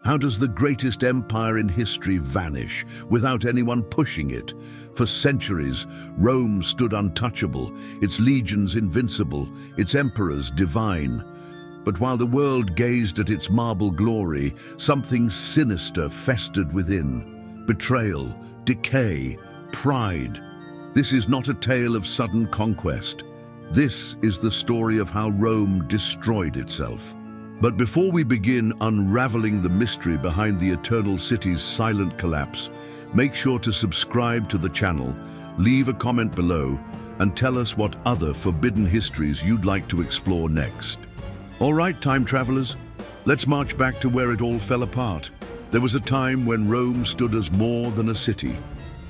How does the greatest empire in history vanish without anyone pushing it? For centuries, Rome stood untouchable, its legions invincible, its emperors divine. But while the world gazed at its marble glory, something sinister festered within. Betrayal, decay, pride. This is not a tale of sudden conquest. This is the story of how Rome destroyed itself. But before we begin unraveling the mystery behind the Eternal City's silent collapse, make sure to subscribe to the channel, leave a comment below, and tell us what other forbidden histories you'd like to explore next. All right, time travelers, let's march back to where it all fell apart. There was a time when Rome stood as more than a city.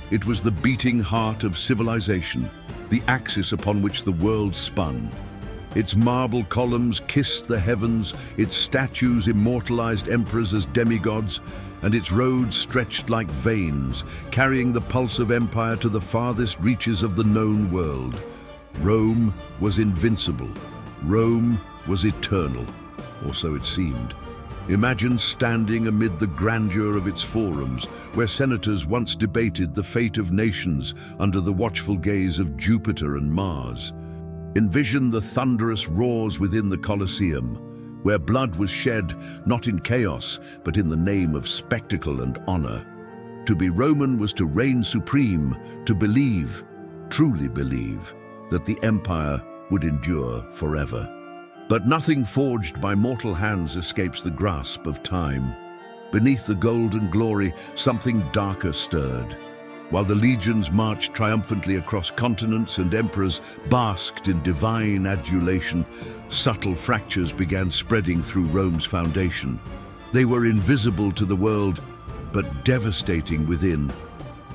It was the beating heart of civilization, the axis upon which the world spun. Its marble columns kissed the heavens, its statues immortalized emperors as demigods, and its roads stretched like veins, carrying the pulse of empire to the farthest reaches of the known world. Rome was invincible. Rome was eternal, or so it seemed. Imagine standing amid the grandeur of its forums, where senators once debated the fate of nations under the watchful gaze of Jupiter and Mars. Envision the thunderous roars within the Colosseum, where blood was shed not in chaos, but in the name of spectacle and honor. To be Roman was to reign supreme, to believe, truly believe, that the empire would endure forever. But nothing forged by mortal hands escapes the grasp of time. Beneath the golden glory, something darker stirred. While the legions marched triumphantly across continents and emperors basked in divine adulation, subtle fractures began spreading through Rome's foundation. They were invisible to the world, but devastating within.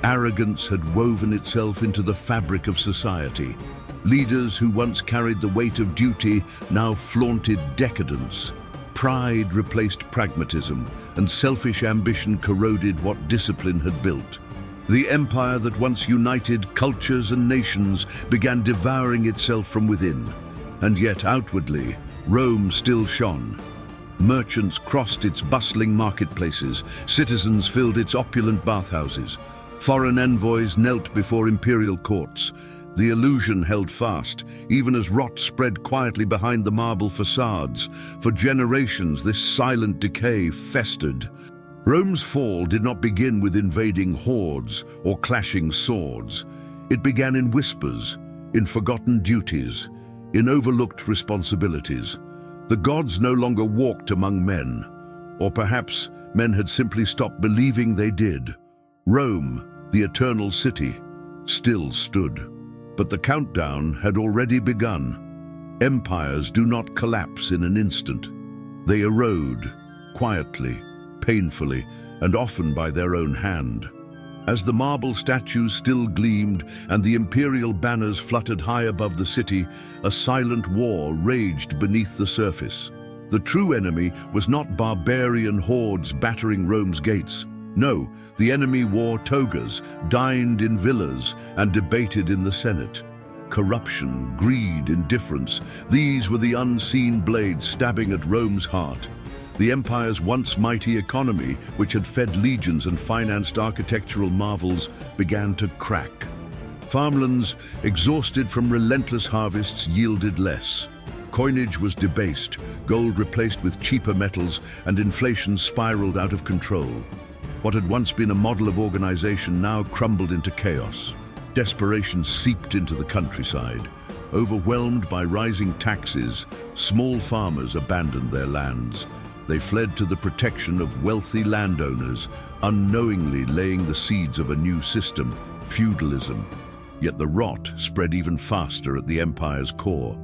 Arrogance had woven itself into the fabric of society. Leaders who once carried the weight of duty now flaunted decadence. Pride replaced pragmatism, and selfish ambition corroded what discipline had built. The empire that once united cultures and nations began devouring itself from within. And yet outwardly, Rome still shone. Merchants crossed its bustling marketplaces, citizens filled its opulent bathhouses, foreign envoys knelt before imperial courts. The illusion held fast, even as rot spread quietly behind the marble facades. For generations, this silent decay festered. Rome's fall did not begin with invading hordes or clashing swords. It began in whispers, in forgotten duties, in overlooked responsibilities. The gods no longer walked among men, or perhaps men had simply stopped believing they did. Rome, the eternal city, still stood. But the countdown had already begun. Empires do not collapse in an instant. They erode, quietly, painfully, and often by their own hand. As the marble statues still gleamed and the imperial banners fluttered high above the city, a silent war raged beneath the surface. The true enemy was not barbarian hordes battering Rome's gates. No, the enemy wore togas, dined in villas, and debated in the Senate. Corruption, greed, indifference, these were the unseen blades stabbing at Rome's heart. The empire's once mighty economy, which had fed legions and financed architectural marvels, began to crack. Farmlands, exhausted from relentless harvests, yielded less. Coinage was debased, gold replaced with cheaper metals, and inflation spiraled out of control. What had once been a model of organization now crumbled into chaos. Desperation seeped into the countryside. Overwhelmed by rising taxes, small farmers abandoned their lands. They fled to the protection of wealthy landowners, unknowingly laying the seeds of a new system, feudalism. Yet the rot spread even faster at the empire's core.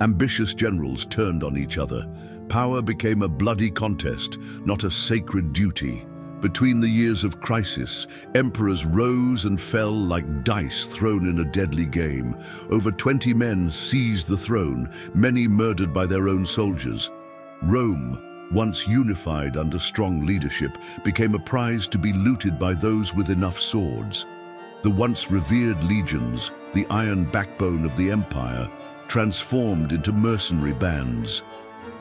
Ambitious generals turned on each other. Power became a bloody contest, not a sacred duty. Between the years of crisis, emperors rose and fell like dice thrown in a deadly game. Over 20 men seized the throne, many murdered by their own soldiers. Rome, once unified under strong leadership, became a prize to be looted by those with enough swords. The once revered legions, the iron backbone of the empire, transformed into mercenary bands.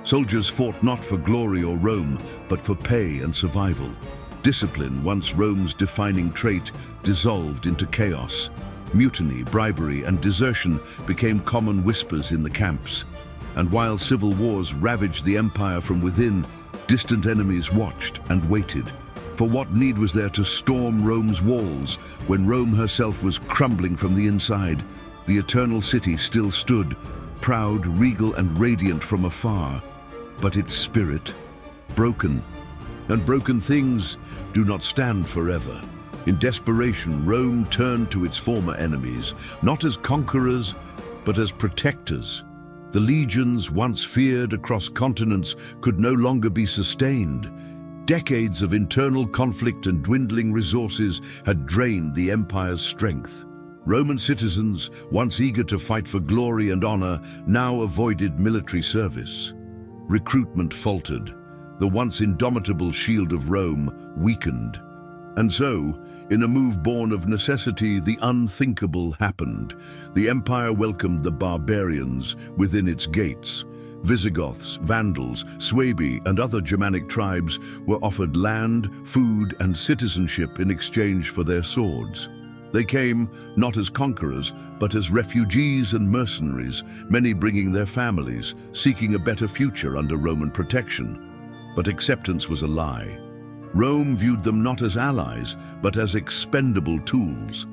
Soldiers fought not for glory or Rome, but for pay and survival. Discipline, once Rome's defining trait, dissolved into chaos. Mutiny, bribery, and desertion became common whispers in the camps. And while civil wars ravaged the empire from within, distant enemies watched and waited. For what need was there to storm Rome's walls when Rome herself was crumbling from the inside? The eternal city still stood, proud, regal, and radiant from afar. But its spirit, broken. And broken things do not stand forever. In desperation, Rome turned to its former enemies, not as conquerors, but as protectors. The legions, once feared across continents, could no longer be sustained. Decades of internal conflict and dwindling resources had drained the empire's strength. Roman citizens, once eager to fight for glory and honor, now avoided military service. Recruitment faltered. The once indomitable shield of Rome weakened. And so, in a move born of necessity, the unthinkable happened. The empire welcomed the barbarians within its gates. Visigoths, Vandals, Suebi, and other Germanic tribes were offered land, food, and citizenship in exchange for their swords. They came not as conquerors, but as refugees and mercenaries, many bringing their families, seeking a better future under Roman protection. But acceptance was a lie. Rome viewed them not as allies, but as expendable tools.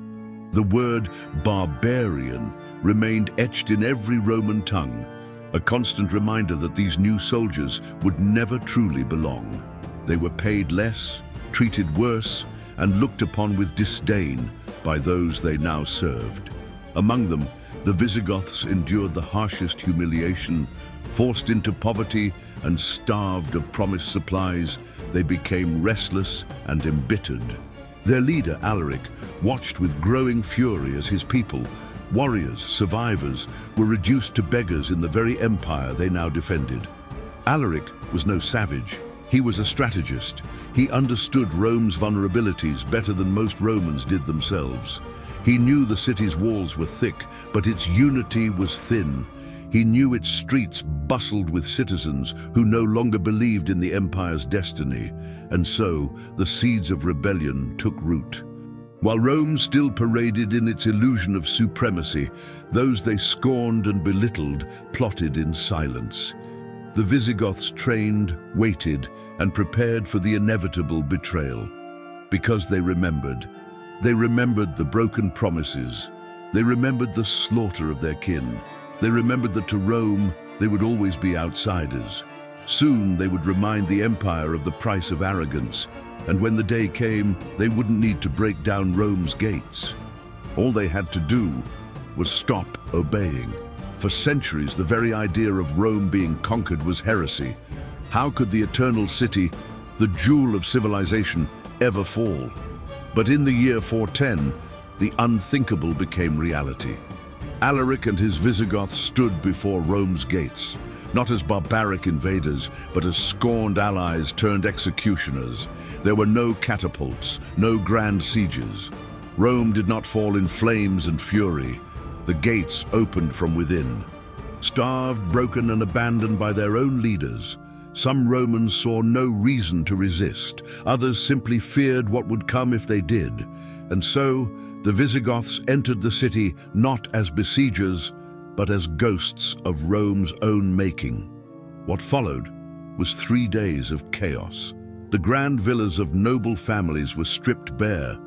The word barbarian remained etched in every Roman tongue, a constant reminder that these new soldiers would never truly belong. They were paid less, treated worse, and looked upon with disdain by those they now served. Among them, the Visigoths endured the harshest humiliation. Forced into poverty and starved of promised supplies, they became restless and embittered. Their leader, Alaric, watched with growing fury as his people, warriors, survivors, were reduced to beggars in the very empire they now defended. Alaric was no savage. He was a strategist. He understood Rome's vulnerabilities better than most Romans did themselves. He knew the city's walls were thick, but its unity was thin. He knew its streets bustled with citizens who no longer believed in the empire's destiny, and so the seeds of rebellion took root. While Rome still paraded in its illusion of supremacy, those they scorned and belittled plotted in silence. The Visigoths trained, waited, and prepared for the inevitable betrayal. Because they remembered. They remembered the broken promises. They remembered the slaughter of their kin. They remembered that to Rome, they would always be outsiders. Soon they would remind the empire of the price of arrogance, and when the day came, they wouldn't need to break down Rome's gates. All they had to do was stop obeying. For centuries, the very idea of Rome being conquered was heresy. How could the eternal city, the jewel of civilization, ever fall? But in the year 410, the unthinkable became reality. Alaric and his Visigoths stood before Rome's gates, not as barbaric invaders, but as scorned allies turned executioners. There were no catapults, no grand sieges. Rome did not fall in flames and fury. The gates opened from within. Starved, broken, and abandoned by their own leaders, some Romans saw no reason to resist. Others simply feared what would come if they did. And so, the Visigoths entered the city not as besiegers, but as ghosts of Rome's own making. What followed was 3 days of chaos. The grand villas of noble families were stripped bare.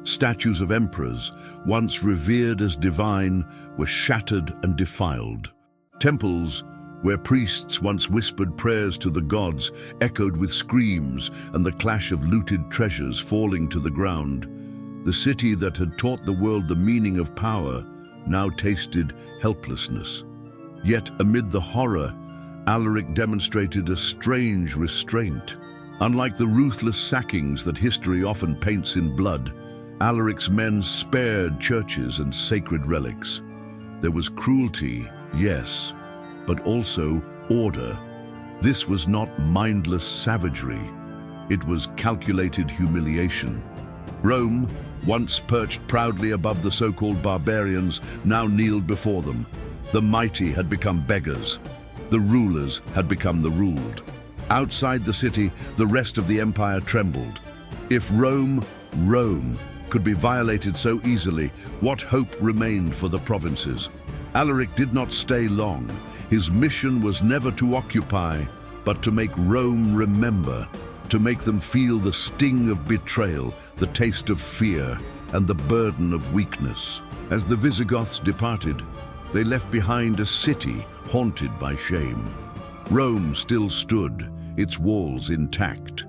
Statues of emperors, once revered as divine, were shattered and defiled. Temples, where priests once whispered prayers to the gods, echoed with screams and the clash of looted treasures falling to the ground. The city that had taught the world the meaning of power now tasted helplessness. Yet amid the horror, Alaric demonstrated a strange restraint. Unlike the ruthless sackings that history often paints in blood, Alaric's men spared churches and sacred relics. There was cruelty, yes, but also order. This was not mindless savagery. It was calculated humiliation. Rome, once perched proudly above the so-called barbarians, now kneeled before them. The mighty had become beggars. The rulers had become the ruled. Outside the city, the rest of the empire trembled. If Rome could be violated so easily, what hope remained for the provinces? Alaric did not stay long. His mission was never to occupy, but to make Rome remember, to make them feel the sting of betrayal, the taste of fear, and the burden of weakness. As the Visigoths departed, they left behind a city haunted by shame. Rome still stood, its walls intact,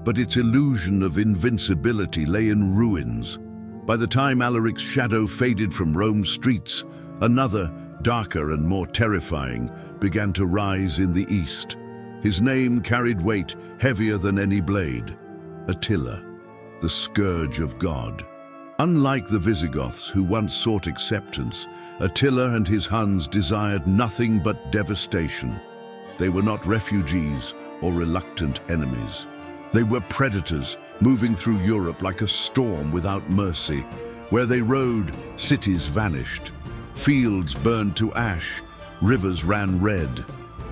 but its illusion of invincibility lay in ruins. By the time Alaric's shadow faded from Rome's streets, another, darker and more terrifying, began to rise in the east. His name carried weight heavier than any blade. Attila, the scourge of God. Unlike the Visigoths, who once sought acceptance, Attila and his Huns desired nothing but devastation. They were not refugees or reluctant enemies. They were predators, moving through Europe like a storm without mercy. Where they rode, cities vanished. Fields burned to ash, rivers ran red.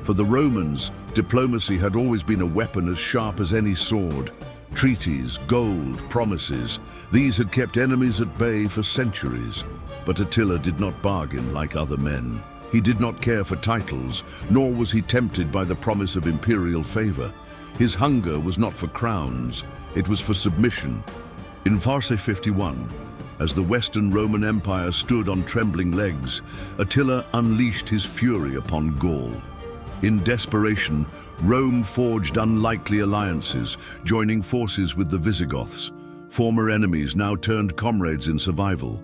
For the Romans, diplomacy had always been a weapon as sharp as any sword. Treaties, gold, promises, these had kept enemies at bay for centuries. But Attila did not bargain like other men. He did not care for titles, nor was he tempted by the promise of imperial favor. His hunger was not for crowns, it was for submission. In 451, as the Western Roman Empire stood on trembling legs, Attila unleashed his fury upon Gaul. In desperation, Rome forged unlikely alliances, joining forces with the Visigoths. Former enemies now turned comrades in survival.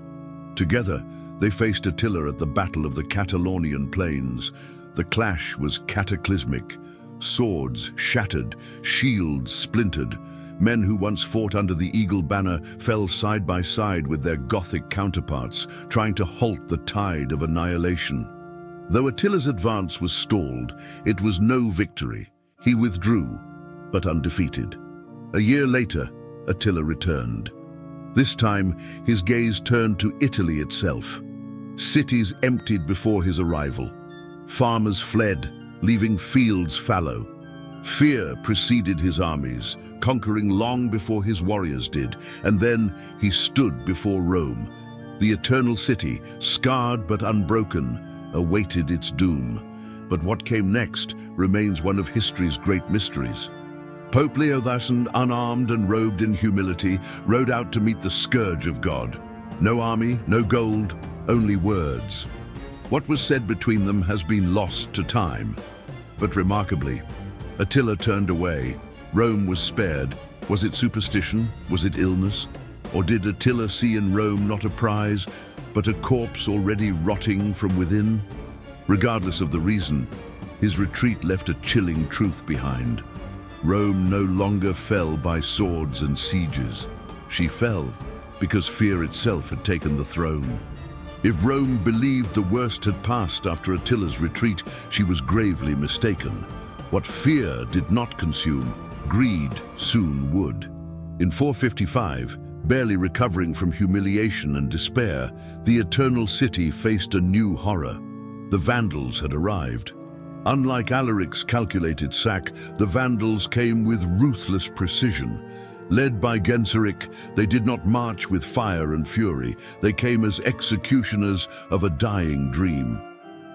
Together, they faced Attila at the Battle of the Catalonian Plains. The clash was cataclysmic. Swords shattered, shields splintered. Men who once fought under the eagle banner fell side by side with their Gothic counterparts, trying to halt the tide of annihilation. Though Attila's advance was stalled, it was no victory. He withdrew, but undefeated. A year later, Attila returned. This time, his gaze turned to Italy itself. Cities emptied before his arrival. Farmers fled, leaving fields fallow. Fear preceded his armies, conquering long before his warriors did, and then he stood before Rome. The eternal city, scarred but unbroken, awaited its doom. But what came next remains one of history's great mysteries. Pope Leo X, unarmed and robed in humility, rode out to meet the scourge of God. No army, no gold, only words. What was said between them has been lost to time. But remarkably, Attila turned away. Rome was spared. Was it superstition? Was it illness? Or did Attila see in Rome not a prize, but a corpse already rotting from within? Regardless of the reason, his retreat left a chilling truth behind. Rome no longer fell by swords and sieges. She fell because fear itself had taken the throne. If Rome believed the worst had passed after Attila's retreat, she was gravely mistaken. What fear did not consume, greed soon would. In 455, barely recovering from humiliation and despair, the Eternal City faced a new horror. The Vandals had arrived. Unlike Alaric's calculated sack, the Vandals came with ruthless precision. Led by Genseric, they did not march with fire and fury. They came as executioners of a dying dream.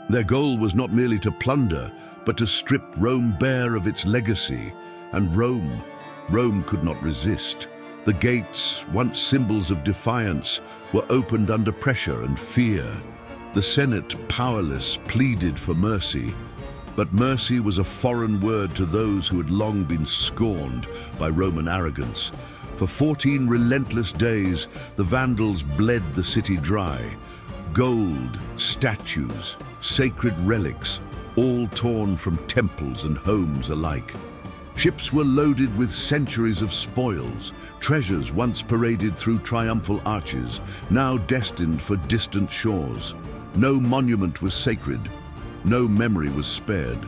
Their goal was not merely to plunder, but to strip Rome bare of its legacy. And Rome could not resist. The gates, once symbols of defiance, were opened under pressure and fear. The Senate, powerless, pleaded for mercy. But mercy was a foreign word to those who had long been scorned by Roman arrogance. For 14 relentless days, the Vandals bled the city dry. Gold, statues, sacred relics, all torn from temples and homes alike. Ships were loaded with centuries of spoils, treasures once paraded through triumphal arches, now destined for distant shores. No monument was sacred. No memory was spared.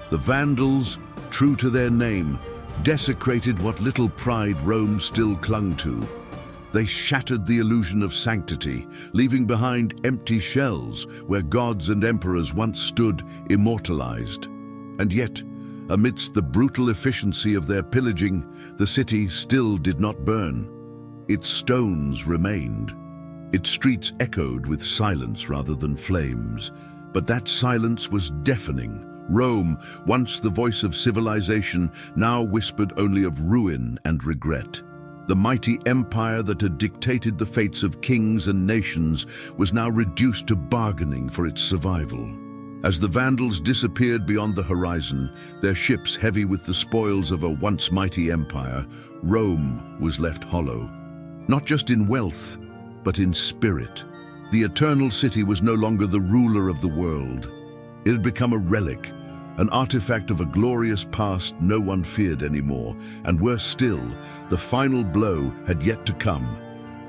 The Vandals, true to their name, desecrated what little pride Rome still clung to. They shattered the illusion of sanctity, leaving behind empty shells where gods and emperors once stood immortalized. And yet, amidst the brutal efficiency of their pillaging, the city still did not burn. Its stones remained. Its streets echoed with silence rather than flames. But that silence was deafening. Rome, once the voice of civilization, now whispered only of ruin and regret. The mighty empire that had dictated the fates of kings and nations was now reduced to bargaining for its survival. As the Vandals disappeared beyond the horizon, their ships heavy with the spoils of a once mighty empire, Rome was left hollow. Not just in wealth, but in spirit. The eternal city was no longer the ruler of the world. It had become a relic, an artifact of a glorious past no one feared anymore, and worse still, the final blow had yet to come.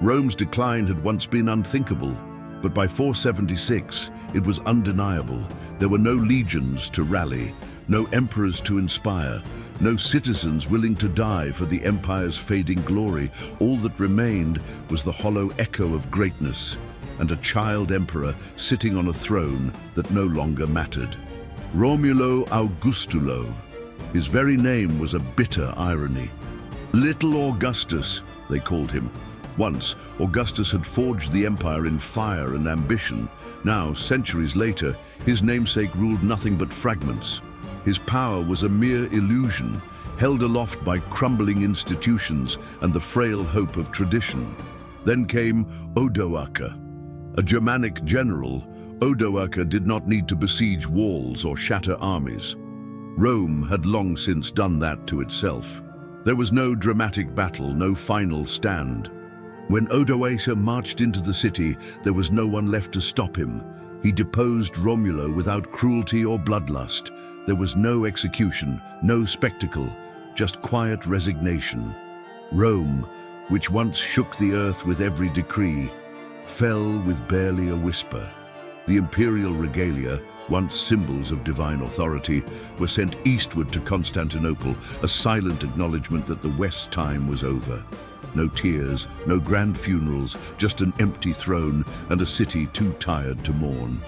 Rome's decline had once been unthinkable, but by 476 it was undeniable. There were no legions to rally, no emperors to inspire, no citizens willing to die for the empire's fading glory. All that remained was the hollow echo of greatness, and a child emperor sitting on a throne that no longer mattered. Romulo Augustulo. His very name was a bitter irony. Little Augustus, they called him. Once, Augustus had forged the empire in fire and ambition. Now, centuries later, his namesake ruled nothing but fragments. His power was a mere illusion, held aloft by crumbling institutions and the frail hope of tradition. Then came Odoacer. A Germanic general, Odoacer did not need to besiege walls or shatter armies. Rome had long since done that to itself. There was no dramatic battle, no final stand. When Odoacer marched into the city, there was no one left to stop him. He deposed Romulo without cruelty or bloodlust. There was no execution, no spectacle, just quiet resignation. Rome, which once shook the earth with every decree, fell with barely a whisper. The imperial regalia, once symbols of divine authority, were sent eastward to Constantinople, a silent acknowledgement that the West's time was over. No tears, no grand funerals, just an empty throne and a city too tired to mourn.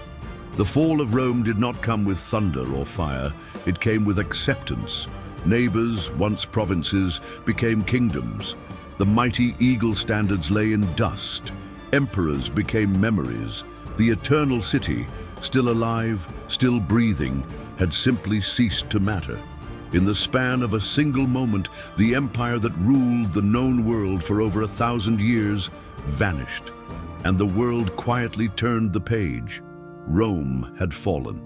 The fall of Rome did not come with thunder or fire, it came with acceptance. Neighbors, once provinces, became kingdoms. The mighty eagle standards lay in dust. Emperors became memories. The eternal city, still alive, still breathing, had simply ceased to matter. In the span of a single moment, the empire that ruled the known world for over 1,000 years vanished, and the world quietly turned the page. Rome had fallen.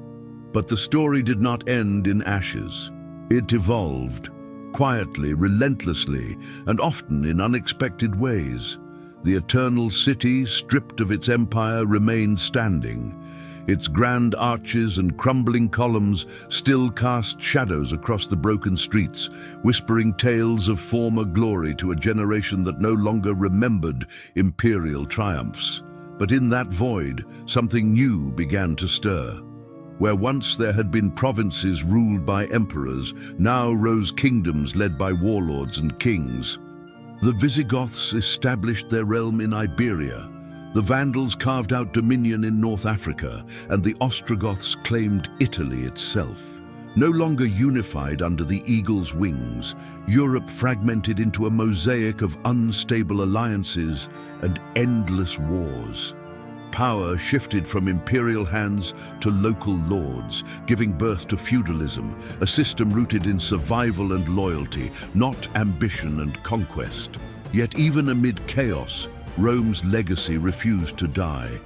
But the story did not end in ashes. It evolved, quietly, relentlessly, and often in unexpected ways. The eternal city, stripped of its empire, remained standing. Its grand arches and crumbling columns still cast shadows across the broken streets, whispering tales of former glory to a generation that no longer remembered imperial triumphs. But in that void, something new began to stir. Where once there had been provinces ruled by emperors, now rose kingdoms led by warlords and kings. The Visigoths established their realm in Iberia. The Vandals carved out dominion in North Africa, and the Ostrogoths claimed Italy itself. No longer unified under the eagle's wings, Europe fragmented into a mosaic of unstable alliances and endless wars. Power shifted from imperial hands to local lords, giving birth to feudalism, a system rooted in survival and loyalty, not ambition and conquest. Yet even amid chaos, Rome's legacy refused to die.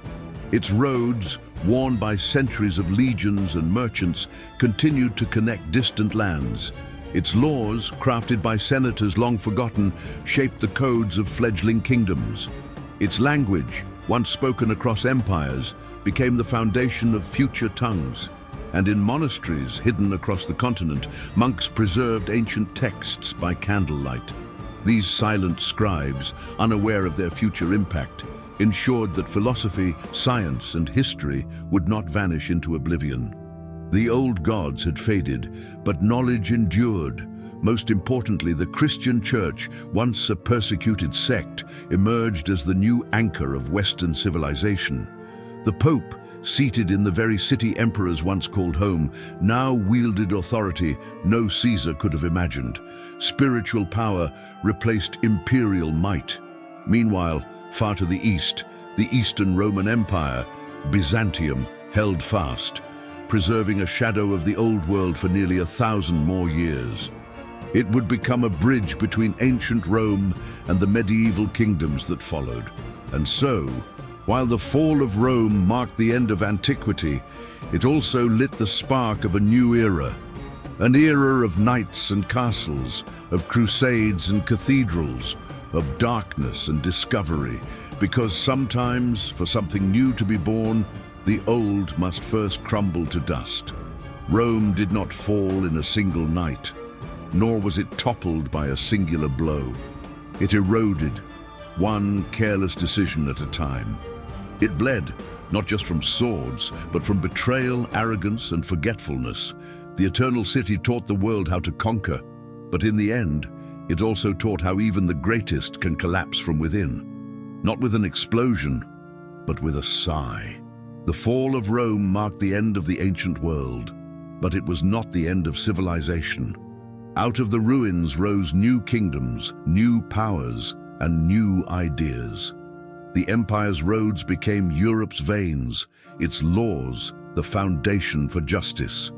Its roads, worn by centuries of legions and merchants, continued to connect distant lands. Its laws, crafted by senators long forgotten, shaped the codes of fledgling kingdoms. Its language, once spoken across empires, became the foundation of future tongues. And in monasteries hidden across the continent, monks preserved ancient texts by candlelight. These silent scribes, unaware of their future impact, ensured that philosophy, science, and history would not vanish into oblivion. The old gods had faded, but knowledge endured. Most importantly, the Christian Church, once a persecuted sect, emerged as the new anchor of Western civilization. The Pope, seated in the very city emperors once called home, now wielded authority no Caesar could have imagined. Spiritual power replaced imperial might. Meanwhile, far to the east, the Eastern Roman Empire, Byzantium, held fast, preserving a shadow of the old world for nearly 1,000 more years. It would become a bridge between ancient Rome and the medieval kingdoms that followed. And so, while the fall of Rome marked the end of antiquity, it also lit the spark of a new era. An era of knights and castles, of crusades and cathedrals, of darkness and discovery, because sometimes, for something new to be born, the old must first crumble to dust. Rome did not fall in a single night, nor was it toppled by a singular blow. It eroded, one careless decision at a time. It bled, not just from swords, but from betrayal, arrogance, and forgetfulness. The Eternal City taught the world how to conquer, but in the end, it also taught how even the greatest can collapse from within. Not with an explosion, but with a sigh. The fall of Rome marked the end of the ancient world, but it was not the end of civilization. Out of the ruins rose new kingdoms, new powers, and new ideas. The empire's roads became Europe's veins, its laws the foundation for justice,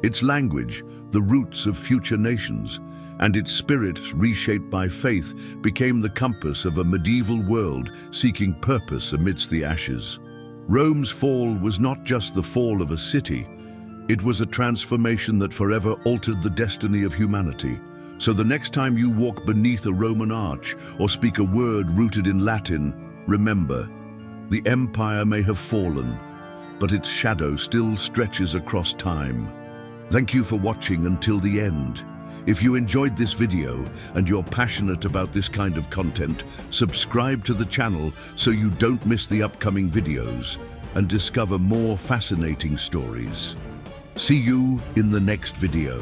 its language the roots of future nations, and its spirit, reshaped by faith, became the compass of a medieval world seeking purpose amidst the ashes. Rome's fall was not just the fall of a city, it was a transformation that forever altered the destiny of humanity. So the next time you walk beneath a Roman arch or speak a word rooted in Latin, remember, the empire may have fallen, but its shadow still stretches across time. Thank you for watching until the end. If you enjoyed this video and you're passionate about this kind of content, subscribe to the channel so you don't miss the upcoming videos and discover more fascinating stories. See you in the next video.